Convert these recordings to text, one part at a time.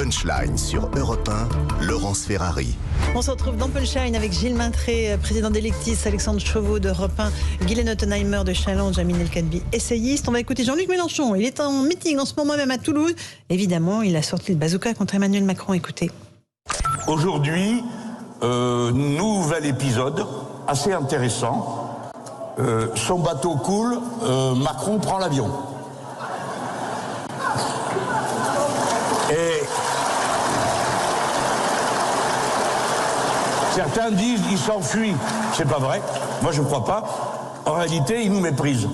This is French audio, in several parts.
Punchline sur Europe 1, Laurence Ferrari. On se retrouve dans Punchline avec Gilles Maintré, président d'Electis, Alexandre Chauveau d'Europe 1, Guylaine Ottenheimer de Challenge, Amine El Kadbi, essayiste. On va écouter Jean-Luc Mélenchon. Il est en meeting en ce moment même à Toulouse. Évidemment, il a sorti le bazooka contre Emmanuel Macron. Écoutez. Aujourd'hui, nouvel épisode assez intéressant. Son bateau coule, Macron prend l'avion. Et certains disent qu'il s'enfuit. C'est pas vrai. Moi, je ne crois pas. En réalité, ils nous méprisent.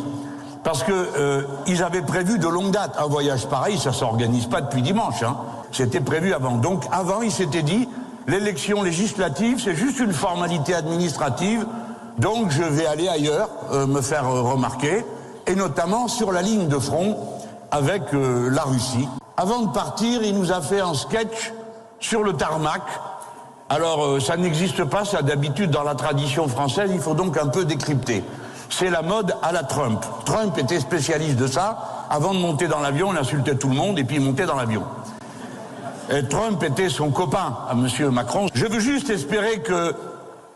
Parce que ils avaient prévu de longue date un voyage pareil. Ça ne s'organise pas depuis dimanche. C'était prévu avant. Donc, avant, ils s'étaient dit, l'élection législative, c'est juste une formalité administrative. Donc, je vais aller ailleurs, me faire remarquer. Et notamment sur la ligne de front avec la Russie. Avant de partir, il nous a fait un sketch sur le tarmac. Alors, ça n'existe pas, ça d'habitude dans la tradition française, il faut donc un peu décrypter. C'est la mode à la Trump. Trump était spécialiste de ça. Avant de monter dans l'avion, il insultait tout le monde et puis il montait dans l'avion. Et Trump était son copain à M. Macron. Je veux juste espérer que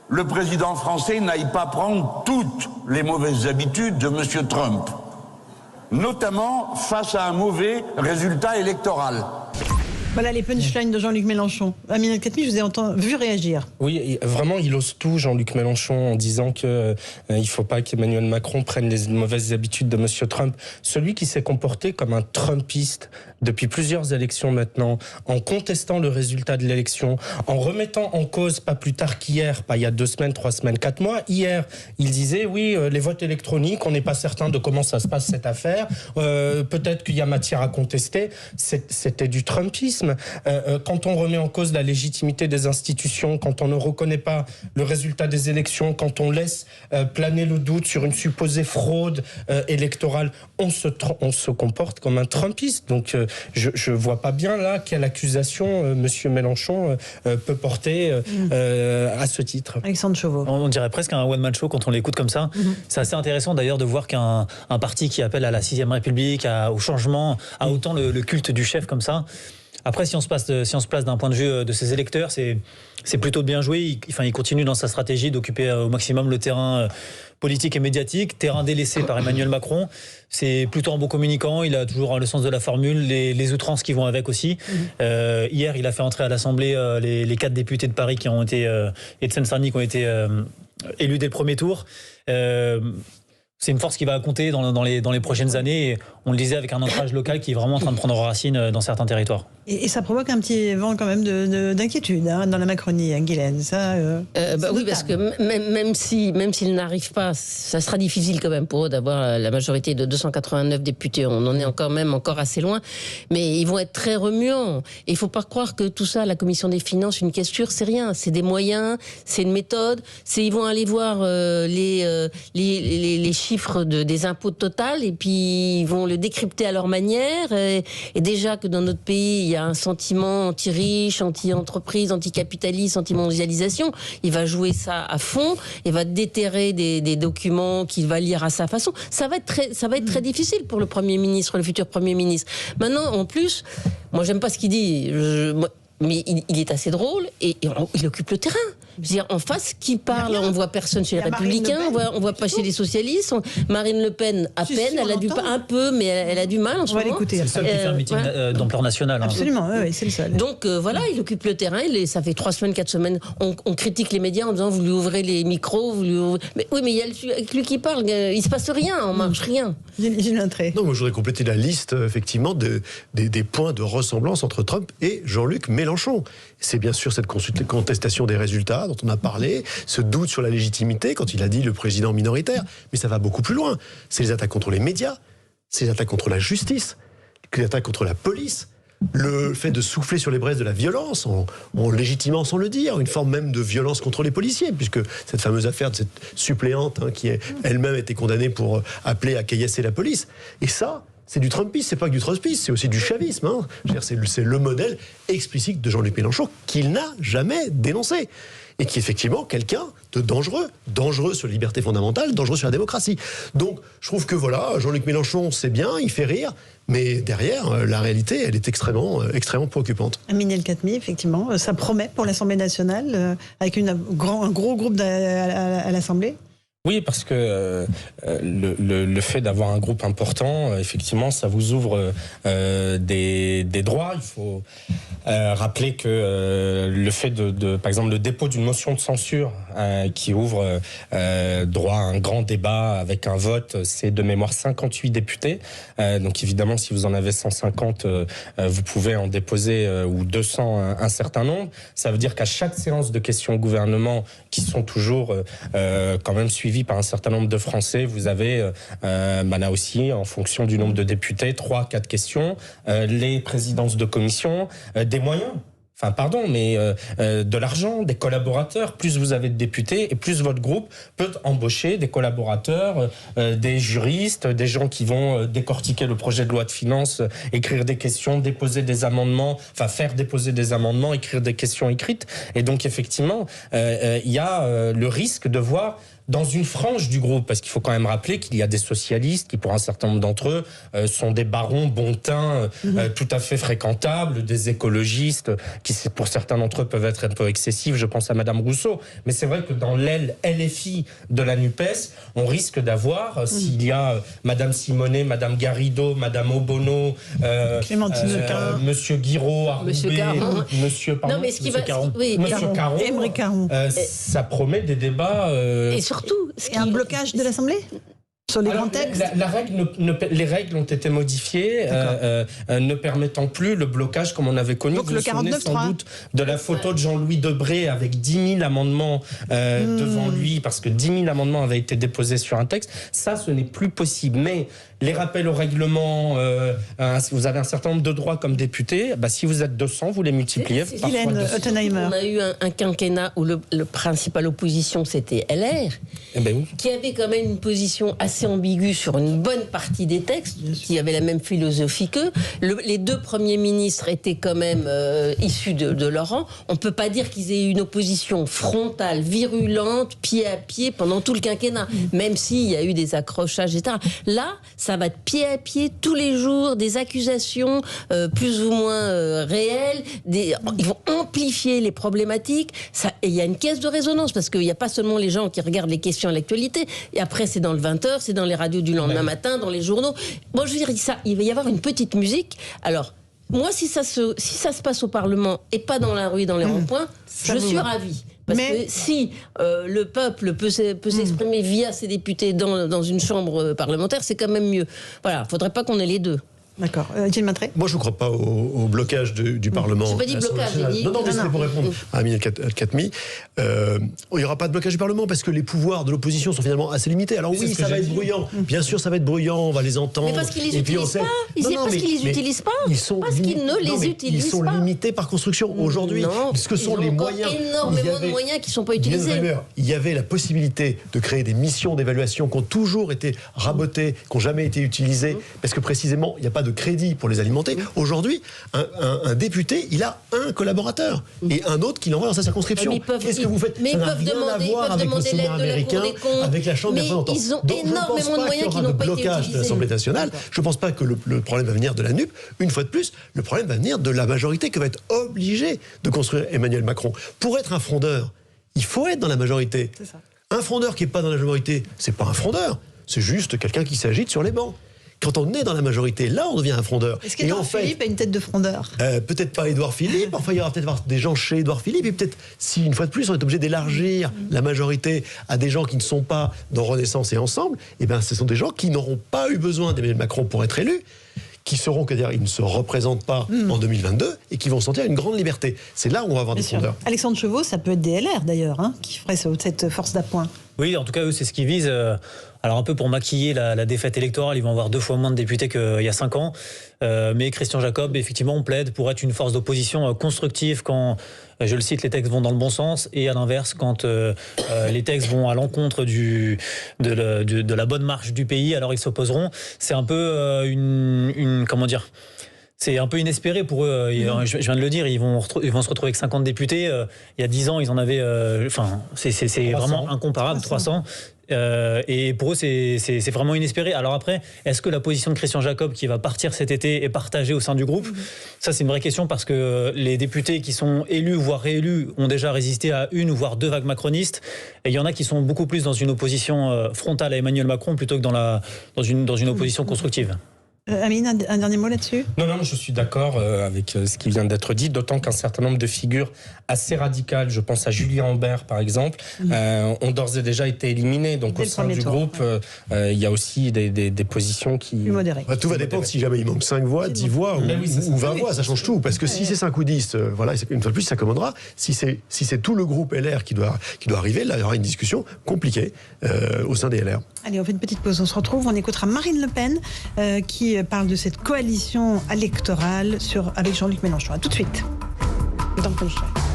le président français n'aille pas prendre toutes les mauvaises habitudes de M. Trump. Notamment face à un mauvais résultat électoral. Voilà les punchlines de Jean-Luc Mélenchon. Amine El Kadbi, je vous ai vu réagir. Oui, vraiment, il ose tout, Jean-Luc Mélenchon, en disant qu'il ne faut pas qu'Emmanuel Macron prenne les mauvaises habitudes de M. Trump. Celui qui s'est comporté comme un Trumpiste depuis plusieurs élections maintenant, en contestant le résultat de l'élection, en remettant en cause, pas plus tard qu'hier, pas il y a 2 semaines, 3 semaines, 4 mois, hier, il disait, oui, les votes électroniques, on n'est pas certain de comment ça se passe cette affaire, peut-être qu'il y a matière à contester, c'était du Trumpisme. Quand on remet en cause la légitimité des institutions, quand on ne reconnaît pas le résultat des élections, quand on laisse planer le doute sur une supposée fraude électorale, on se comporte comme un Trumpiste. Donc je vois pas bien là quelle accusation Monsieur Mélenchon peut porter à ce titre. Alexandre Chauveau. On dirait presque un one-man show quand on l'écoute comme ça. C'est assez intéressant d'ailleurs de voir qu'un parti qui appelle à la 6ème République, au changement, a autant le culte du chef comme ça. Après, si on se place d'un point de vue de ses électeurs, c'est plutôt bien joué. Il continue dans sa stratégie d'occuper au maximum le terrain politique et médiatique, terrain délaissé par Emmanuel Macron. C'est plutôt un bon communicant, il a toujours le sens de la formule, les outrances qui vont avec aussi. Hier, il a fait entrer à l'Assemblée les 4 députés de Paris qui ont été, et de Seine-Saint-Denis qui ont été élus dès le premier tour. C'est une force qui va compter dans les prochaines années. Et on le disait avec un ancrage local qui est vraiment en train de prendre racine dans certains territoires. Et ça provoque un petit vent quand même d'inquiétude dans la Macronie, Guylaine. Oui, parce que même s'ils n'arrivent pas, ça sera difficile quand même pour eux d'avoir la majorité de 289 députés. On en est encore assez loin. Mais ils vont être très remuants. Et il ne faut pas croire que tout ça, la Commission des finances, une cassure, c'est rien. C'est des moyens, c'est une méthode. Ils vont aller voir les chiffres des impôts total et puis ils vont le décrypter à leur manière. Et déjà que dans notre pays, il y a un sentiment anti-riche, anti-entreprise, anti-capitaliste, anti-mondialisation. Il va jouer ça à fond et va déterrer des documents qu'il va lire à sa façon. Ça va être très difficile pour le Premier ministre, le futur Premier ministre. Maintenant, en plus, moi, j'aime pas ce qu'il dit. Mais il est assez drôle et il occupe le terrain. Je veux dire, en face, qui parle, on voit personne chez les Républicains, on voit pas chez les socialistes. Marine Le Pen, à peine, elle a un peu, mais elle a du mal en ce moment. On va l'écouter. C'est le seul qui fait un meeting d'ampleur nationale. Absolument, oui, c'est le seul. Donc voilà, il occupe le terrain. Ça fait 3 semaines, 4 semaines, on critique les médias en disant vous lui ouvrez les micros, mais oui, mais il y a lui qui parle, il se passe rien, on marche rien. Non, moi je voudrais compléter la liste effectivement des points de ressemblance entre Trump et Jean-Luc Mélenchon. C'est bien sûr cette contestation des résultats dont on a parlé, ce doute sur la légitimité quand il a dit le président minoritaire, mais ça va beaucoup plus loin. C'est les attaques contre les médias, c'est les attaques contre la justice, les attaques contre la police, le fait de souffler sur les braises de la violence, en légitimant sans le dire, une forme même de violence contre les policiers, puisque cette fameuse affaire de cette suppléante qui elle-même été condamnée pour appeler à caillasser la police. Et ça, c'est du Trumpisme, c'est pas que du Trumpisme, c'est aussi du chavisme. Hein. Je veux dire, c'est le modèle explicite de Jean-Luc Mélenchon qu'il n'a jamais dénoncé. Et qui est effectivement quelqu'un de dangereux sur les libertés fondamentales, dangereux sur la démocratie. Donc, je trouve que voilà, Jean-Luc Mélenchon, c'est bien, il fait rire, mais derrière, la réalité, elle est extrêmement préoccupante. Amine El-Khatmi, effectivement, ça promet pour l'Assemblée nationale, avec un gros groupe à l'Assemblée. Oui, parce que le fait d'avoir un groupe important, effectivement, ça vous ouvre des droits. Il faut rappeler que le fait par exemple, le dépôt d'une motion de censure qui ouvre droit à un grand débat avec un vote, c'est de mémoire 58 députés. Donc évidemment, si vous en avez 150, vous pouvez en déposer ou 200 un certain nombre. Ça veut dire qu'à chaque séance de questions au gouvernement, qui sont toujours quand même suivies par un certain nombre de Français, vous avez là aussi, en fonction du nombre de députés, 3-4 questions, les présidences de commission, des moyens. Enfin, pardon, mais de l'argent, des collaborateurs. Plus vous avez de députés et plus votre groupe peut embaucher des collaborateurs, des juristes, des gens qui vont décortiquer le projet de loi de finances, écrire des questions, déposer des amendements, enfin faire déposer des amendements, écrire des questions écrites. Et donc, effectivement, il y a le risque de voir dans une frange du groupe, parce qu'il faut quand même rappeler qu'il y a des socialistes qui, pour un certain nombre d'entre eux, sont des barons bon teint, tout à fait fréquentables, des écologistes qui, pour certains d'entre eux, peuvent être un peu excessifs. Je pense à Madame Rousseau. Mais c'est vrai que dans l'aile LFI de la NUPES, on risque d'avoir, s'il y a Madame Simonet, Madame Garrido, Madame Obono, Clémentine Caron, Monsieur Guiraud, Monsieur Caron. Monsieur Caron, Aymeric Caron. Ça promet des débats. Et surtout, un blocage de l'Assemblée sur les grands textes. Les règles ont été modifiées, ne permettant plus le blocage comme on avait connu. Donc vous le vous souvenez 49.3. sans doute de la photo de Jean-Louis Debré avec 10 000 amendements devant lui, parce que 10 000 amendements avaient été déposés sur un texte. Ça, ce n'est plus possible. Mais les rappels au règlement, vous avez un certain nombre de droits comme député. Si vous êtes 200, vous les multipliez. Guylaine Ottenheimer. On a eu un quinquennat où le principal opposition, c'était LR, qui avait quand même une position assez ambiguë sur une bonne partie des textes, qui avait la même philosophie qu'eux. Les deux premiers ministres étaient quand même issus de leur rang. On ne peut pas dire qu'ils aient eu une opposition frontale, virulente, pied à pied pendant tout le quinquennat, même s'il y a eu des accrochages, etc. Là, ça va de pied à pied tous les jours, des accusations plus ou moins réelles, ils vont amplifier les problématiques. Et il y a une caisse de résonance, parce qu'il n'y a pas seulement les gens qui regardent les questions à l'actualité, et après c'est dans le 20h, c'est dans les radios du lendemain matin, dans les journaux. Moi je veux dire, il va y avoir une petite musique. Alors, moi si ça se passe au Parlement et pas dans la rue et dans les ronds-points, je suis ravie. Parce que si le peuple peut s'exprimer via ses députés dans une chambre parlementaire, c'est quand même mieux. Voilà, il ne faudrait pas qu'on ait les deux. D'accord. Gilles Maintré. Moi, je ne crois pas au blocage du Parlement. Je n'ai pas dit blocage, j'ai dit... Non, mais c'était pour répondre à Amine El-Khatmi. Il n'y aura pas de blocage du Parlement parce que les pouvoirs de l'opposition sont finalement assez limités. Alors oui, ça va être bruyant. Bien sûr, ça va être bruyant, on va les entendre. Mais parce qu'ils les utilisent pas. C'est parce qu'ils les utilisent pas. Parce qu'ils ne les utilisent pas. Ils sont limités par construction. Aujourd'hui, ce que sont les moyens... Il y a énormément de moyens qui ne sont pas utilisés. Il y avait la possibilité de créer des missions d'évaluation qui ont toujours été rabotées, qui n'ont jamais été utilisées, parce que précisément, il n'y a pas de crédit pour les alimenter. Aujourd'hui, un député, il a un collaborateur et un autre qui l'envoie dans sa circonscription. Qu'est-ce que vous faites? Mais ça n'a rien à voir avec le Sénat américain, avec la Chambre des représentants. Ils ont Donc, énormément de moyens qui n'ont pas été utilisés. blocage de l'Assemblée nationale. Je ne pense pas que le problème va venir de la NUP. Une fois de plus, le problème va venir de la majorité que va être obligée de construire Emmanuel Macron. Pour être un frondeur, il faut être dans la majorité. Un frondeur qui n'est pas dans la majorité, c'est pas un frondeur. C'est juste quelqu'un qui s'agite sur les bancs. Quand on est dans la majorité, là, on devient un frondeur. Est-ce qu'Édouard Philippe a une tête de frondeur? Peut-être pas Édouard Philippe. Enfin, il y aura peut-être des gens chez Édouard Philippe. Et peut-être, si une fois de plus, on est obligé d'élargir la majorité à des gens qui ne sont pas dans Renaissance et Ensemble, eh bien, ce sont des gens qui n'auront pas eu besoin d'Emmanuel Macron pour être élus, qui seront, c'est-à-dire, ils ne se représentent pas en 2022 et qui vont sentir une grande liberté. C'est là où on va avoir des frondeurs. Alexandre Chevaux, ça peut être des LR d'ailleurs, qui ferait cette force d'appoint. Oui, en tout cas, eux, c'est ce qu'ils visent. Alors, un peu pour maquiller la défaite électorale, ils vont avoir 2 fois moins de députés qu'il y a 5 ans. Mais Christian Jacob, effectivement, on plaide pour être une force d'opposition constructive quand, je le cite, les textes vont dans le bon sens, et à l'inverse, quand les textes vont à l'encontre de la bonne marche du pays, alors ils s'opposeront. C'est un peu comment dire ? C'est un peu inespéré pour eux. Je viens de le dire, ils vont se retrouver avec 50 députés. Il y a 10 ans, ils en avaient... c'est vraiment incomparable, 300. Et pour eux, c'est vraiment inespéré. Alors après, est-ce que la position de Christian Jacob, qui va partir cet été, est partagée au sein du groupe ? Ça, c'est une vraie question, parce que les députés qui sont élus, voire réélus, ont déjà résisté à 1 ou voire 2 vagues macronistes. Et il y en a qui sont beaucoup plus dans une opposition frontale à Emmanuel Macron plutôt que dans une opposition constructive. Amine, un dernier mot là-dessus ? Non, je suis d'accord avec ce qui vient d'être dit, d'autant qu'un certain nombre de figures assez radicales, je pense à Julien Aubert par exemple, ont d'ores et déjà été éliminées. Donc au sein du groupe, il y a aussi des positions qui... Plus modérées. Tout va dépendre si jamais il manque 5 voix, 10 voix ou 20 voix, ça change tout. Parce que si c'est 5 ou 10, voilà, une fois de plus, ça commandera. Si c'est tout le groupe LR qui doit arriver, là, il y aura une discussion compliquée au sein des LR. Allez, on fait une petite pause, on se retrouve, on écoutera Marine Le Pen qui parle de cette coalition électorale avec Jean-Luc Mélenchon. À tout de suite. Dans Punchline.